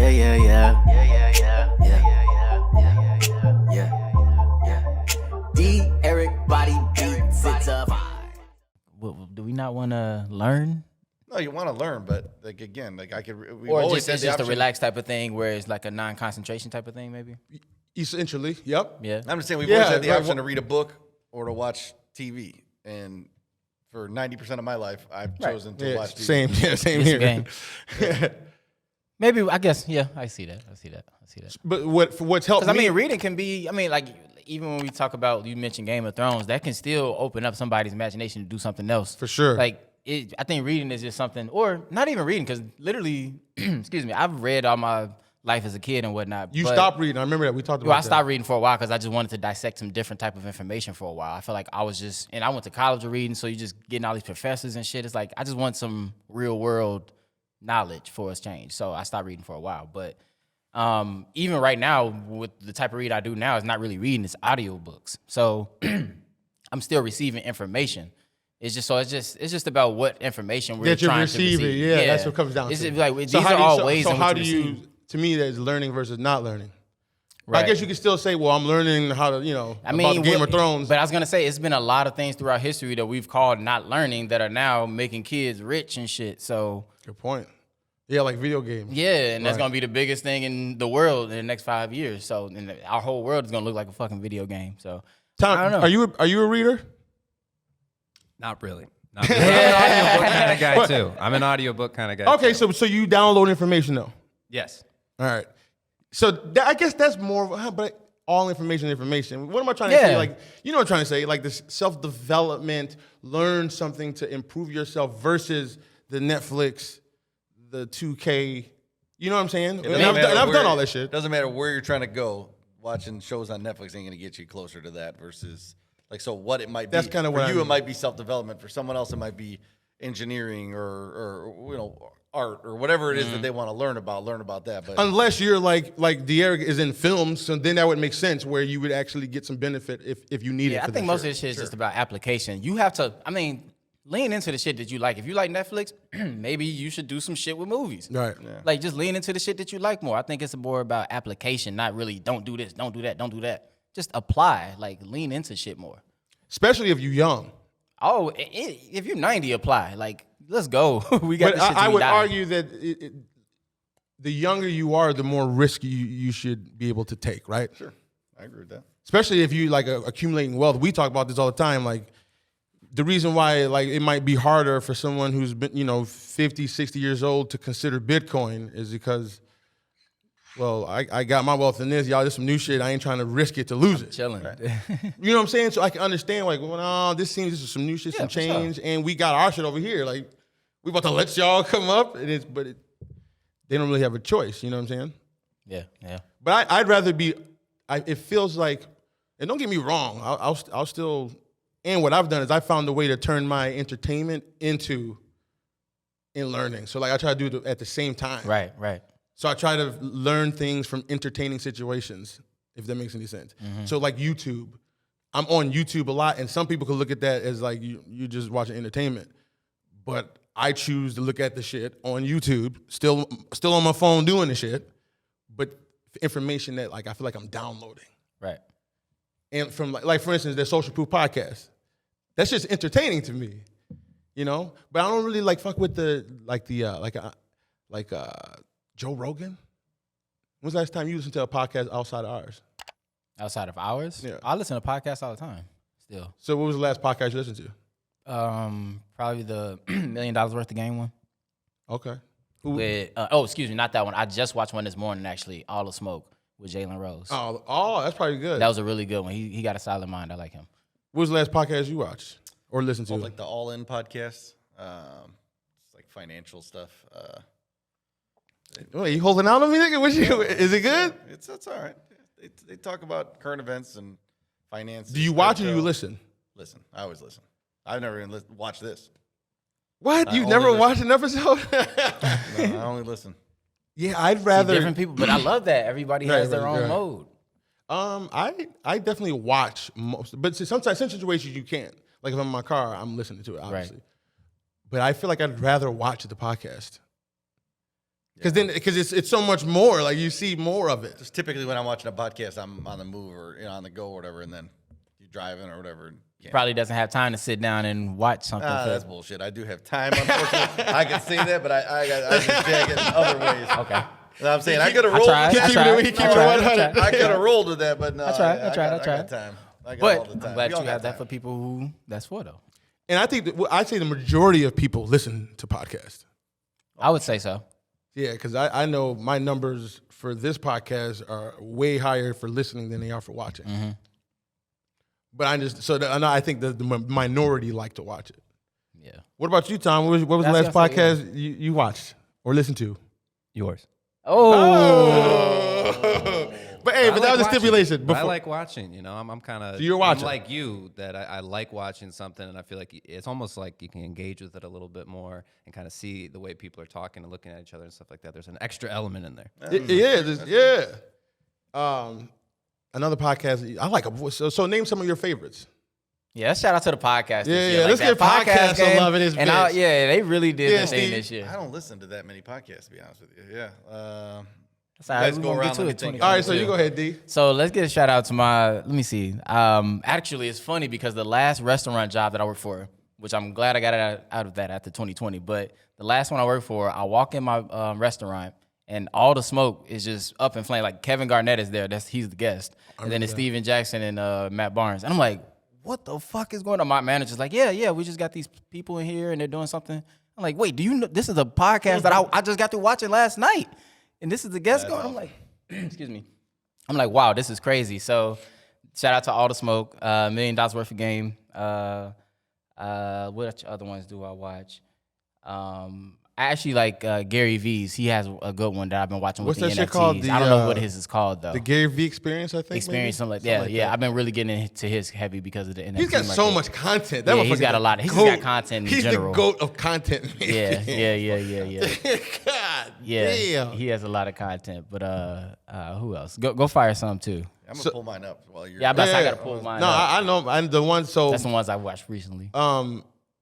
Yeah, yeah, yeah. Yeah, yeah, yeah. Yeah, yeah, yeah. Yeah, yeah, yeah. D. Eric Body Beats. It's a vibe. Well, do we not want to learn? No, you want to learn, but like again, like I could. We've Or always just, had it's the just a option. relaxed type of thing where it's like a non-concentration type of thing, maybe? Essentially, yep. Yeah. I'm just saying we've Yeah, always had the right, option to read a book or to watch TV, and for 90% of my life, I've chosen to watch TV. Same It's a here. game. Maybe, I guess, yeah, I see that. But what's helped Because, me? reading can be, like, even when we talk about, you mentioned Game of Thrones, that can still open up somebody's imagination to do something else. For sure. Like, I think reading is just something, or not even reading, because literally, excuse me, I've read all my life as a kid and whatnot. You but, stopped reading. I remember that. We talked about Well, I that. stopped reading for a while because I just wanted to dissect some different type of information for a while. I feel like I was just, and I went to college of reading, so you just getting all these professors and shit. It's like, I just want some real world knowledge for a change. So I stopped reading for a while. But even right now, with the type of read I do now, it's not really reading, it's audiobooks. So I'm still receiving information. It's just about what information we're that you're trying receiving. to receive. Yeah, that's what comes down It's to. like, these So are how do you- all so- ways So in how which do to you? receive. To me, that's learning versus not learning. Right. I guess you could still say, well, I'm learning how to, about Game of Thrones. But I was gonna say it's been a lot of things throughout history that we've called not learning that are now making kids rich and shit. So Good point. Yeah, like video games. yeah, and that's Right. gonna be the biggest thing in the world in the next 5 years. So our whole world is gonna look like a fucking video game. So Tom, I don't know. Are you a reader? Not really. I'm an audiobook kind of guy too. I'm an audiobook kind of guy. Okay, too. so you download information though. Yes. All right. So I guess that's more, but all information. What am I trying to say? Yeah. Like, you know what I'm trying to say? Like this self-development, learn something to improve yourself versus the Netflix, the 2K. You know what I'm saying? It And doesn't matter I've where- done all that shit. Doesn't matter where you're trying to go. Watching shows on Netflix ain't gonna get you closer to that versus like so what it might be. That's kinda for what I you. mean. It might be self-development. For someone else, it might be engineering or art or whatever it is that they want to learn about. Learn about that. But Unless you're like De'Eric is in films, so then that would make sense where you would actually get some benefit if you need it. yeah, I for think the most of shit. this shit is just about application. You have to, lean into the shit that you like. If you like Netflix, maybe you should do some shit with movies. Right. Like just lean into the shit that you like more. I think it's more about application, not really don't do this, don't do that, don't do that. Just apply, like lean into shit more. Especially if you're young. Oh, if you're 90, apply. Like, let's go. We got But this shit till I we would die. argue that the younger you are, the more risk you should be able to take, right? sure, I agree with that. Especially if you like accumulating wealth. We talk about this all the time. Like the reason why like it might be harder for someone who's been 50, 60 years old to consider Bitcoin is because, well, I got my wealth in this. Y'all, there's some new shit. I ain't trying to risk it to lose it. Chilling. You know what I'm saying? So I can understand like, well, no, this is some new shit, some for sure. change, and we got our shit over here. Like we about to let y'all come up, and they don't really have a choice. You know what I'm saying? Yeah. But I'd rather be. It feels like, and don't get me wrong, I'll still. And what I've done is I found a way to turn my entertainment into learning. So like I try to do it at the same time. Right. So I try to learn things from entertaining situations, if that makes any sense. So like YouTube, I'm on YouTube a lot, and some people could look at that as like you just watching entertainment. But I choose to look at the shit on YouTube, still on my phone doing the shit, but information that like I feel like I'm downloading. Right. And from like for instance, the Social Proof podcast, that's just entertaining to me, But I don't really like fuck with Joe Rogan. When's the last time you listened to a podcast outside of ours? Outside of ours? Yeah. I listen to podcasts all the time still. So what was the last podcast you listened to? Probably the $1 million worth of game one. Okay. With excuse me, not that one. I just watched one this morning actually, All the Smoke with Jalen Rose. Oh, that's probably good. That was a really good one. He got a solid mind. I like him. What was the last podcast you watched or listened to? Like the All In podcast. It's like financial stuff. Wait, you holding out on me, nigga? Is it good? It's all right. They talk about current events and finance. Do you watch or you listen? Listen. I always listen. I've never even watched this. What? You've only never listen. watched an episode? No, I only listen. Yeah, I'd See, rather. different people, but I love that. Everybody has their own mode. I definitely watch most, but sometimes some situations you can't. Like if I'm in my car, I'm listening to it, obviously. But I feel like I'd rather watch the podcast. Because it's so much more. Like, you see more of it. Just typically when I'm watching a podcast, I'm on the move or on the go or whatever, and then you're driving or whatever. Probably doesn't have time to sit down and watch something. That's bullshit. I do have time, unfortunately. I can say that, but I just jag it in other ways. Okay. You know what I'm saying? I could have rolled. I could have rolled with that, but no. I got time. I got all the time. I'm glad you have that for people who that's for, though. And I think I'd say the majority of people listen to podcasts. I would say so. Yeah, because I know my numbers for this podcast are way higher for listening than they are for watching. Mm-hmm. But I think the minority like to watch it. Yeah. What about you, Tom? What was the last podcast you watched or listened to? Yours. Oh. But hey, that was a stipulation. I like watching. You know, I'm kind of. So you're watching. I'm like you, that I like watching something, and I feel like it's almost like you can engage with it a little bit more and kind of see the way people are talking and looking at each other and stuff like that. There's an extra element in there. Yeah. Another podcast I like. So name some of your favorites. Yeah, shout out to the podcast. Yeah. Let's get podcast some love in this bitch. They really did the thing this year. I don't listen to that many podcasts, to be honest with you. Yeah. Let's go around to it. All right, so you go ahead, D. So let's get a shout out to let me see. Actually, it's funny because the last restaurant job that I worked for, which I'm glad I got out of that after 2020, but the last one I worked for, I walk in my restaurant and all the smoke is just up in flame. Like Kevin Garnett is there. He's the guest. And then it's Steven Jackson and Matt Barnes. And I'm like, what the fuck is going on? My manager's like, yeah, we just got these people in here and they're doing something. I'm like, wait, do you know this is a podcast that I just got through watching last night? And this is the guest going. I'm like, excuse me. I'm like, wow, this is crazy. So shout out to All the Smoke, $1 Million Worth of Game. What other ones do I watch? I actually like Gary V's. He has a good one that I've been watching with the NFTs. Shit called? I don't know what his is called though. The Gary V Experience, I think. Experience, something like that. Yeah, I've been really getting into his heavy because of the NFT. He's got so much content. He's got a lot. He's got content in general. He's the GOAT of content. Yeah. God damn. He has a lot of content. But who else? Go fire some too. I'm gonna pull mine up while you're. Yeah, I gotta pull mine up. I know. I'm the one. So that's the ones I watched recently.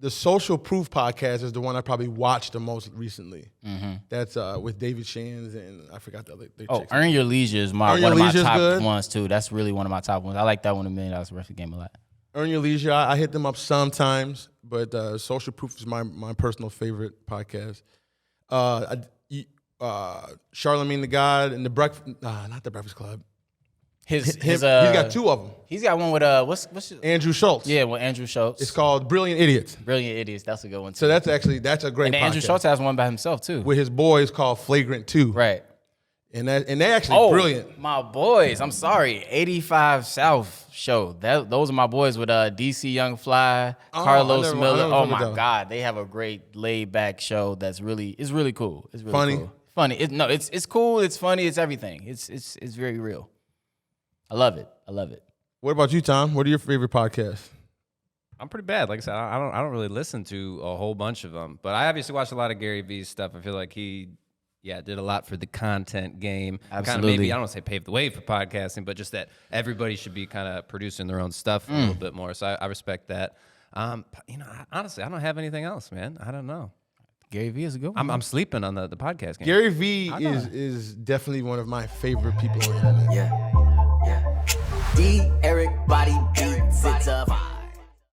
The Social Proof podcast is the one I probably watched the most recently. Mm-hmm. That's with David Shands and I forgot the other. Earn Your Leisure is one of my top ones too. That's really one of my top ones. I like that one, $1 Million Worth of Game, a lot. Earn Your Leisure, I hit them up sometimes, but Social Proof is my personal favorite podcast. Charlemagne the God and not the Breakfast Club. He's got two of them. He's got one with what's Andrew Schultz. Yeah, with Andrew Schultz. It's called Brilliant Idiots. Brilliant Idiots. That's a good one too. So that's a great and podcast. Andrew Schultz has one by himself too. With his boys called Flagrant 2. Right. And they're actually brilliant. My boys. I'm sorry. 85 South show. Those are my boys with DC Young Fly, Carlos Miller. Oh my God. They have a great laid back show that's really cool. It's really funny. Cool. Funny. It's cool, it's funny, it's everything. It's very real. I love it. What about you, Tom? What are your favorite podcasts? I'm pretty bad. Like I said, I don't really listen to a whole bunch of them, but I obviously watch a lot of Gary V's stuff. I feel like he did a lot for the content game. Absolutely. Kind of maybe, I don't want to say paved the way for podcasting, but just that everybody should be kind of producing their own stuff a little bit more. So I respect that. Honestly, I don't have anything else, man. I don't know. Gary V is a good one. I'm sleeping on the podcast game. Gary V is definitely one of my favorite people on the internet. Yeah. D, Eric, body beats, it's up.